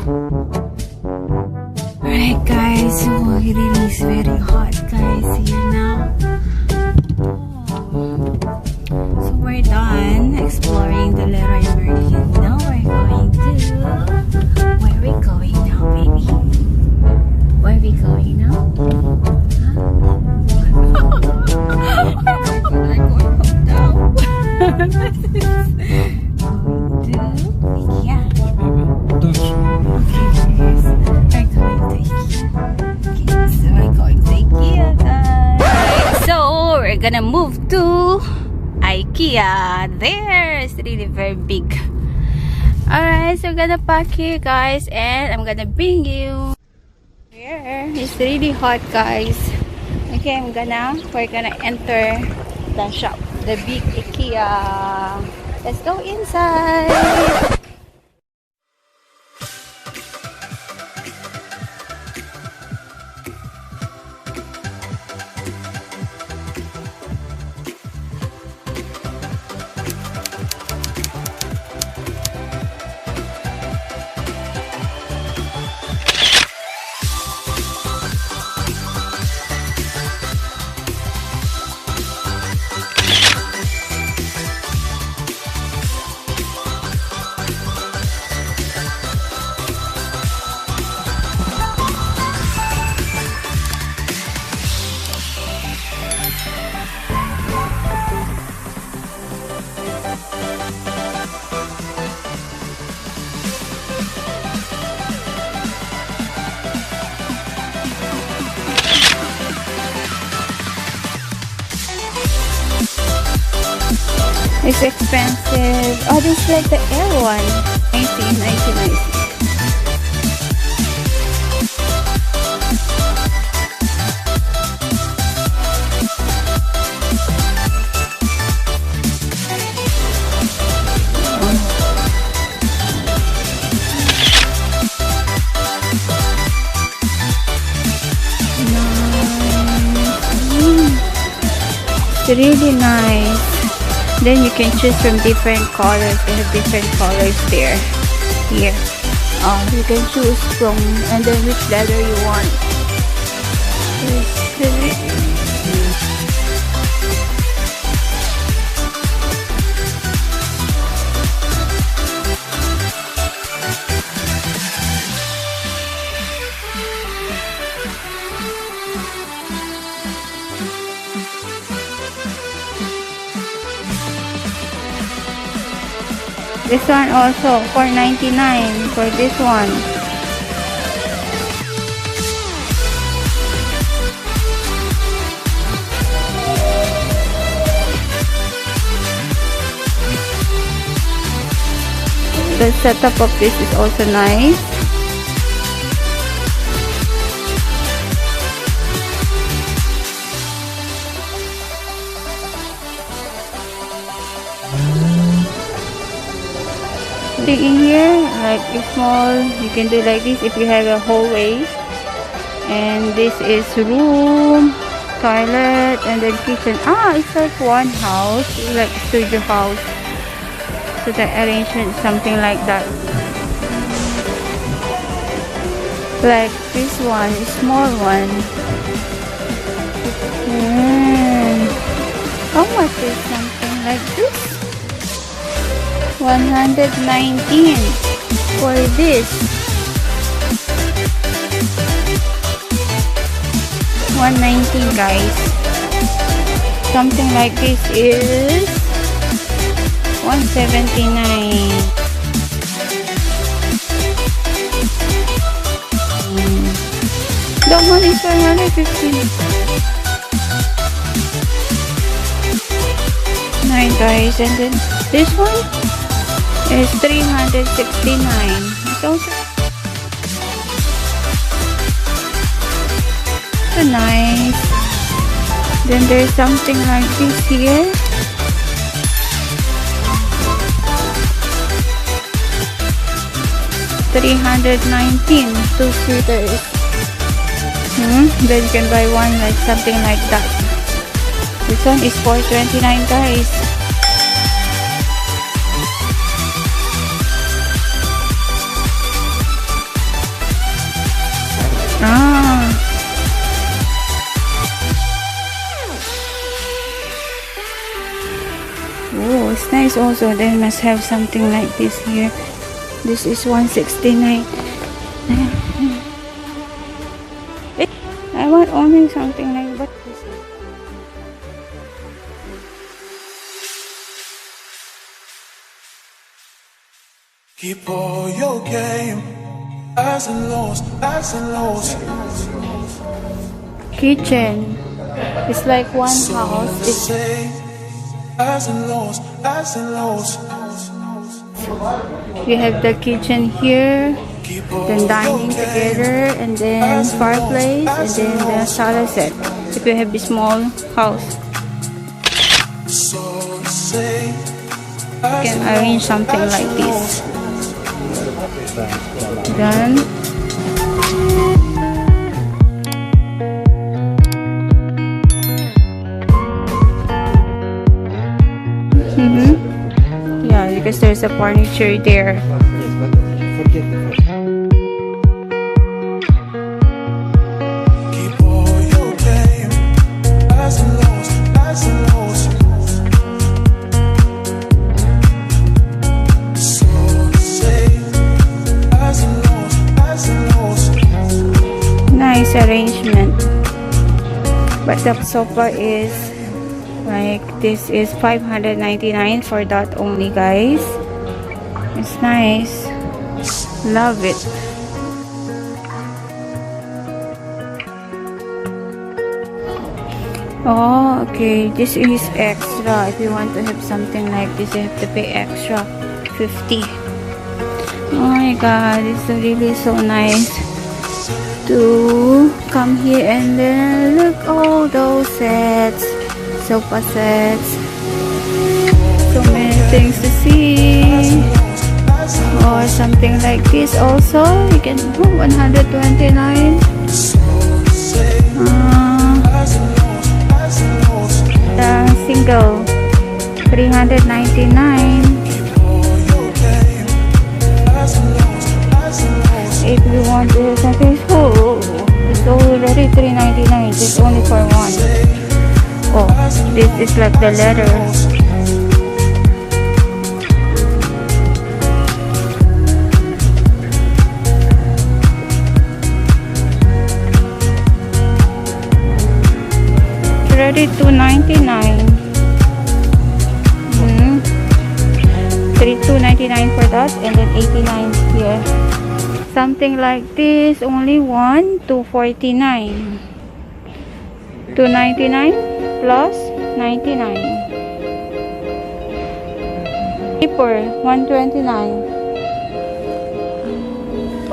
Alright guys, so it is very hot guys here now. So we're done exploring the Leroy Merlin. Now we're going to... Where are we going now, baby? Where are we going now? We're going home now. Going to IKEA. We're gonna move to IKEA. There, it's really very big. Alright, so we're gonna park here guys, and I'm gonna bring you here. It's really hot guys. Okay, we're gonna enter the shop, the big IKEA. Let's go inside. It's expensive. Oh, this is like the air one. 1990. It's really nice. Then you can choose from different colors. They have different colors there. Here. You can choose from, and then which leather you want. This one also $4.99 for this one. The setup of this is also nice. In here, like it's small, you can do like this if you have a hallway, and this is room, toilet, and then kitchen. It's like one house, like studio house. So the arrangement is something like that. Like this one, a small one. How much is something like this? 119 for this. 119 guys. Something like this is 179. That one is 150. Nice guys, and then this one is 369. It's also so nice. Then there's something like this here. $319, 2-seaters. Then you can buy one like something like that. This one is $429 guys. IKEAS also, they must have something like this here. This is 169. I want only something like what this is. Keep all your game, highs and lows, highs and lows. Kitchen. It's like one house. It's highs and lows, highs and lows. you have the kitchen here, then dining together, and then fireplace, and then the SALA set. If you have a small house, you can arrange something like this. Then yeah, because there's a furniture there. Keep all your game, highs and lows, highs and lows. So say highs and lows, highs and lows. Nice arrangement. But the sofa is like this is 599 for that only, guys. It's nice. Love it. Oh, okay. This is extra. If you want to have something like this, you have to pay extra 50. Oh my god, it's really so nice to come here and then look all those sets, sofa sets, so many things to see. Or something like this also, you can 129. The single 399. If you want to something, it's already 399. It's only for one. Oh, this is like the letter. Already 299. 299 for that, and then 89 here. Something like this, only 249. 299 plus 99. Cheaper, 129.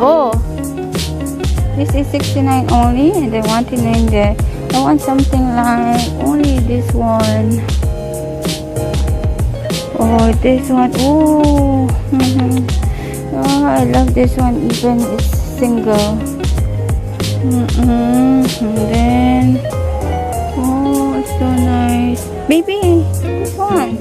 Oh, this is 69 only, and then 129 there. I want something like only this one. Oh, this one. Oh, oh, I love this one. Even it's single. And then, oh, it's so nice. Baby, this one.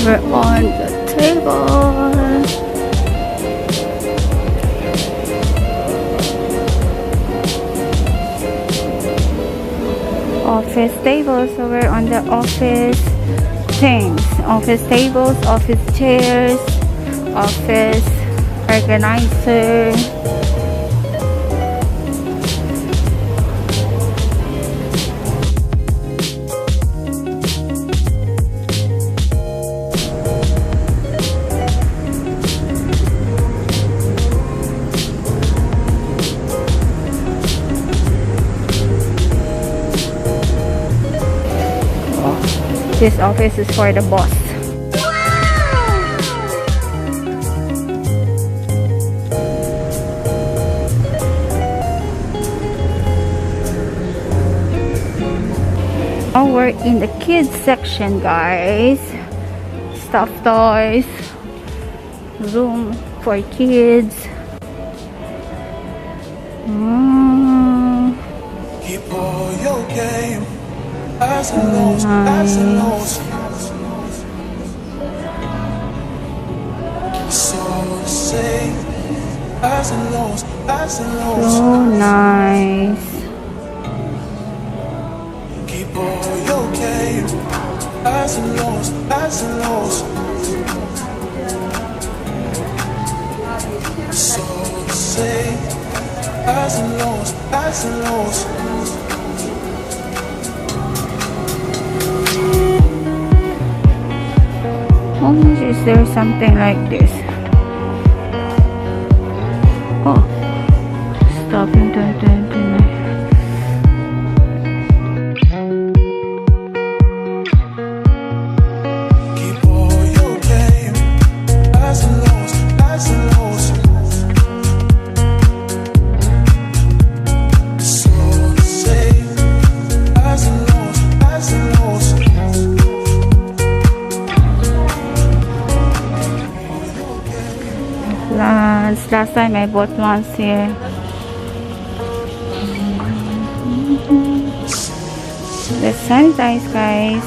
We're on the table. Office table. So we're on the office things. Office tables, office chairs, office organizer. This office is for the boss. Oh, we're in the kids section, guys. Stuffed toys, room for kids. Keep all your game. Highs and lows, highs and lows. So say highs and lows, highs and lows. So nice. Keep all your game. Highs and lows, highs and lows. So say highs and lows, highs and lows. Only is there something like this? Oh, stopping 2029. Keep all your game. Highs and lows, highs and lows. So say highs and lows, highs and lows. Last time I bought ones here. Let's sanitize, guys.